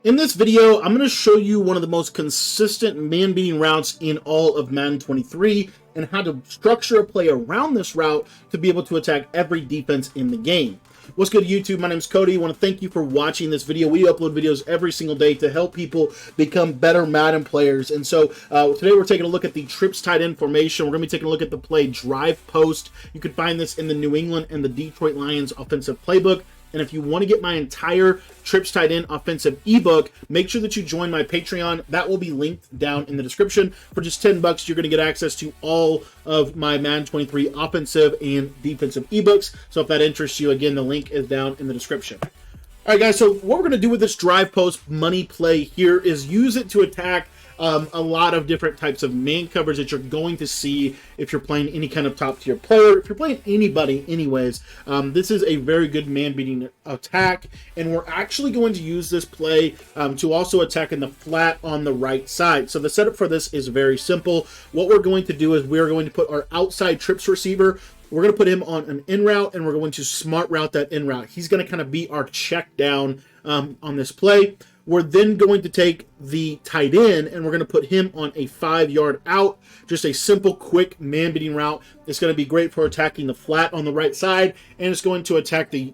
In this video, I'm going to show you one of the most consistent man-beating routes in all of Madden 23 and how to structure a play around this route to be able to attack every defense in the game. What's good, YouTube? My name is Cody. I want to thank you for watching this video. We upload videos every single day to help people become better Madden players. And so today we're taking a look at the trips tight end formation. We're going to be taking a look at the play drive post. You can find this in the New England and the Detroit Lions offensive playbook. And if you want to get my entire trips tight end offensive ebook, make sure that you join my Patreon. That will be linked down in the description. For just $10, you're going to get access to all of my Madden 23 offensive and defensive ebooks. So if that interests you, again, the link is down in the description. All right, guys, so what we're going to do with this drive post money play here is use it to attack a lot of different types of man coverage that you're going to see if you're playing any kind of top tier player. If you're playing anybody anyways, this is a very good man beating attack, and we're actually going to use this play to also attack in the flat on the right side. So the setup for this is very simple. What we're going to do is we're going to put our outside trips receiver. We're going to put him on an in route, and we're going to smart route that in route. He's going to kind of be our check down on this play. We're then going to take the tight end, and we're going to put him on a 5-yard out. Just a simple, quick man-beating route. It's going to be great for attacking the flat on the right side, and it's going to attack the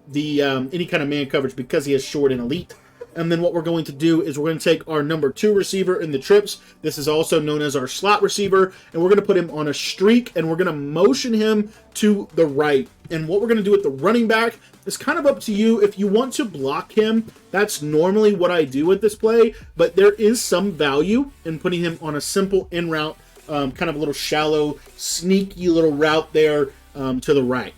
any kind of man coverage because he is short and elite. And then what we're going to do is we're going to take our number 2 receiver in the trips. This is also known as our slot receiver. And we're going to put him on a streak, and we're going to motion him to the right. And what we're going to do with the running back is kind of up to you. If you want to block him, that's normally what I do with this play. But there is some value in putting him on a simple in route, kind of a little shallow, sneaky little route there to the right.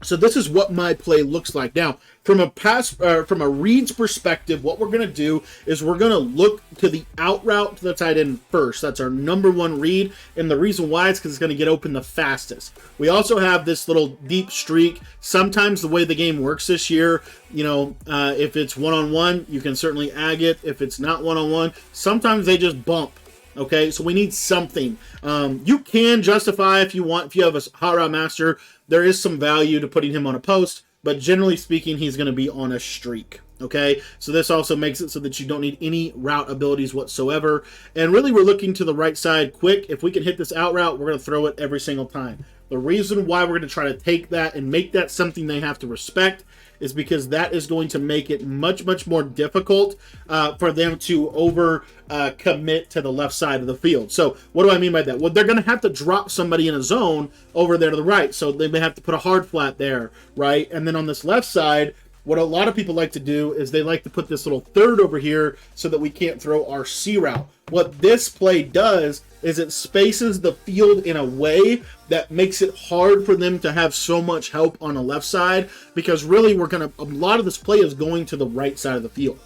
So this is what my play looks like. Now, from a reads perspective, what we're going to do is we're going to look to the out route to the tight end first. That's our number 1 read, and the reason why is because it's going to get open the fastest. We also have this little deep streak. Sometimes the way the game works this year, you know, if it's one-on-one, you can certainly ag it. If it's not one-on-one, sometimes they just bump. Okay, so we need something. You can justify if you want, if you have a hot route master, there is some value to putting him on a post, but generally speaking, he's going to be on a streak. Okay, so this also makes it so that you don't need any route abilities whatsoever. And really, we're looking to the right side quick. If we can hit this out route, we're going to throw it every single time. The reason why we're going to try to take that and make that something they have to respect is because that is going to make it much, much more difficult for them to commit to the left side of the field. So what do I mean by that? Well, they're going to have to drop somebody in a zone over there to the right. So they may have to put a hard flat there, right? And then on this left side, what a lot of people like to do is they like to put this little third over here so that we can't throw our C route. What this play does is it spaces the field in a way that makes it hard for them to have so much help on the left side, because really a lot of this play is going to the right side of the field.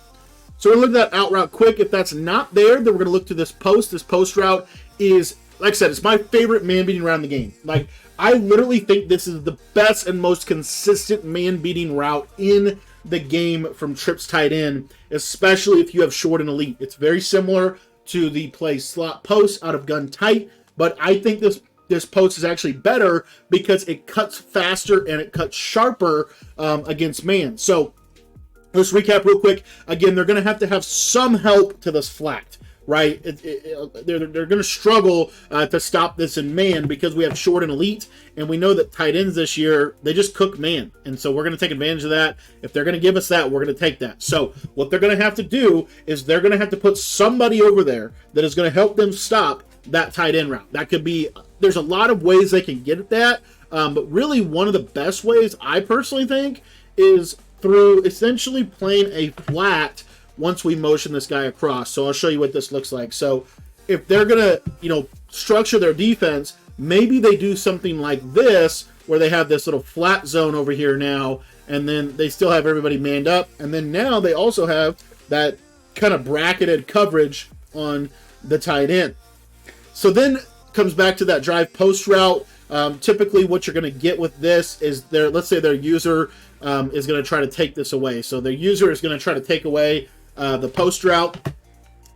So we're going to look at that out route quick. If that's not there, then we're going to look to this post. This post route is, like I said, it's my favorite man-beating route in the game. Like, I literally think this is the best and most consistent man-beating route in the game from trips tight end, especially if you have short and elite. It's very similar to the play slot post out of gun tight, but I think this post is actually better because it cuts faster and it cuts sharper against man. So let's recap real quick. Again, they're going to have some help to this flat, right? They're going to struggle to stop this in man because we have short and elite, and we know that tight ends this year, they just cook man. And so we're going to take advantage of that. If they're going to give us that, we're going to take that. So what they're going to have to do is they're going to have to put somebody over there that is going to help them stop that tight end route. That could be, there's a lot of ways they can get at that, but really one of the best ways I personally think is through essentially playing a flat once we motion this guy across. So I'll show you what this looks like. So if they're going to, structure their defense, maybe they do something like this, where they have this little flat zone over here now, and then they still have everybody manned up. And then now they also have that kind of bracketed coverage on the tight end. So then comes back to that drive post route. Typically what you're going to get with this is let's say their user is going to try to take this away. So their user is going to try to take away the post route.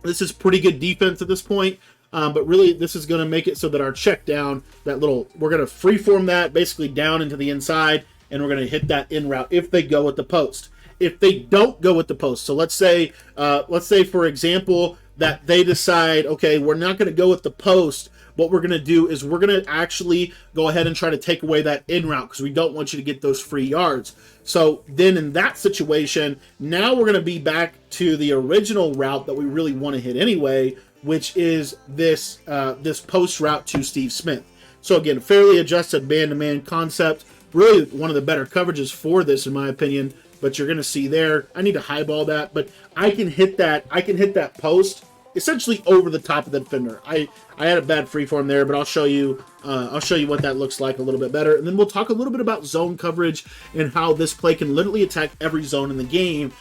This is pretty good defense at this point, but really this is going to make it so that our check down, we're going to freeform that basically down into the inside, and we're going to hit that in route if they go with the post. if they don't go with the post, so let's say for example that they decide, okay, we're not going to go with the post. What we're going to do is we're going to actually go ahead and try to take away that in route because we don't want you to get those free yards. So then in that situation, now we're going to be back to the original route that we really want to hit anyway, which is this this post route to Steve Smith. So again, fairly adjusted man-to-man concept. Really one of the better coverages for this, in my opinion. But you're going to see there, I need to highball that, but I can hit that post essentially over the top of the defender. I had a bad freeform there, but I'll show you what that looks like a little bit better, and then we'll talk a little bit about zone coverage and how this play can literally attack every zone in the game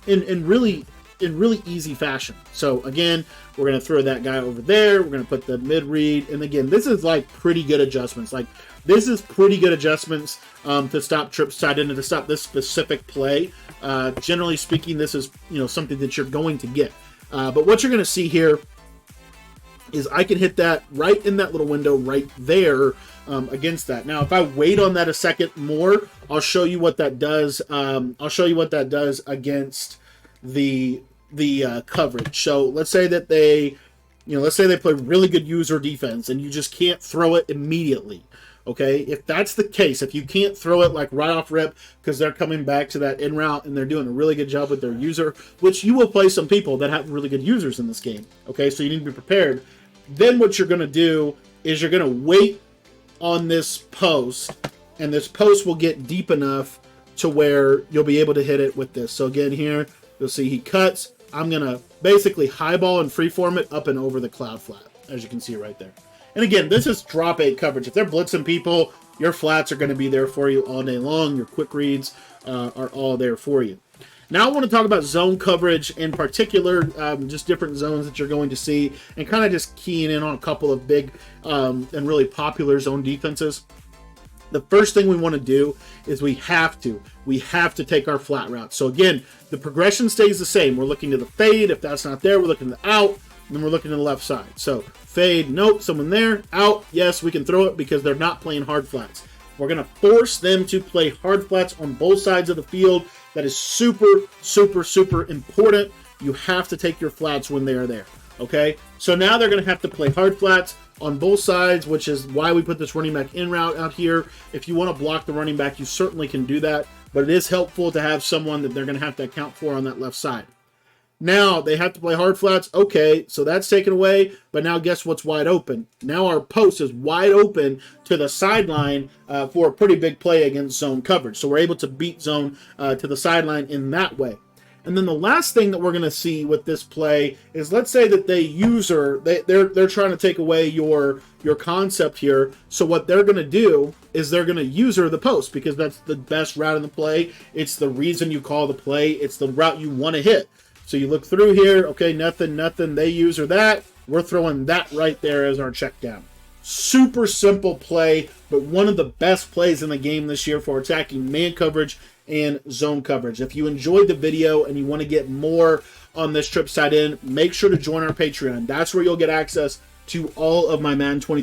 in really easy fashion. So again, we're going to throw that guy over there. We're going to put the mid read, and again, this is like pretty good adjustments. Like this is pretty good adjustments to stop trips tight end and to stop this specific play. Generally speaking, this is something that you're going to get. But what you're going to see here is I can hit that right in that little window right there against that. Now, if I wait on that a second more, I'll show you what that does. I'll show you what that does against the coverage. So let's say that they play really good user defense and you just can't throw it immediately. Okay, if that's the case, if you can't throw it like right off rip because they're coming back to that in route and they're doing a really good job with their user, which you will play some people that have really good users in this game. Okay, so you need to be prepared. Then what you're going to do is you're going to wait on this post, and this post will get deep enough to where you'll be able to hit it with this. So again, here you'll see he cuts. I'm going to basically highball and freeform it up and over the cloud flat, as you can see right there. And again, this is drop 8 coverage. If they're blitzing people, your flats are going to be there for you all day long. Your quick reads are all there for you. Now I want to talk about zone coverage in particular, just different zones that you're going to see, and kind of just keying in on a couple of big and really popular zone defenses. The first thing we want to do is we have to take our flat route. So again, the progression stays the same. We're looking to the fade. If that's not there, we're looking to the out, and then we're looking to the left side. So fade, nope, someone there, out, yes, we can throw it because they're not playing hard flats. We're going to force them to play hard flats on both sides of the field. That is super, super, super important. You have to take your flats when they are there, okay? So now they're going to have to play hard flats on both sides, which is why we put this running back in route out here. If you want to block the running back, you certainly can do that, but it is helpful to have someone that they're going to have to account for on that left side. Now they have to play hard flats. Okay, so that's taken away, but now guess what's wide open? Now our post is wide open to the sideline for a pretty big play against zone coverage. So we're able to beat zone to the sideline in that way. And then the last thing that we're going to see with this play is, let's say that they're trying to take away your concept here. So what they're going to do is they're going to user the post because that's the best route in the play. It's the reason you call the play. It's the route you want to hit. So you look through here, okay, nothing, they user that. We're throwing that right there as our check down. Super simple play, but one of the best plays in the game this year for attacking man coverage and zone coverage. If you enjoyed the video and you want to get more on this trip side in, make sure to join our Patreon. That's where you'll get access to all of my Madden 23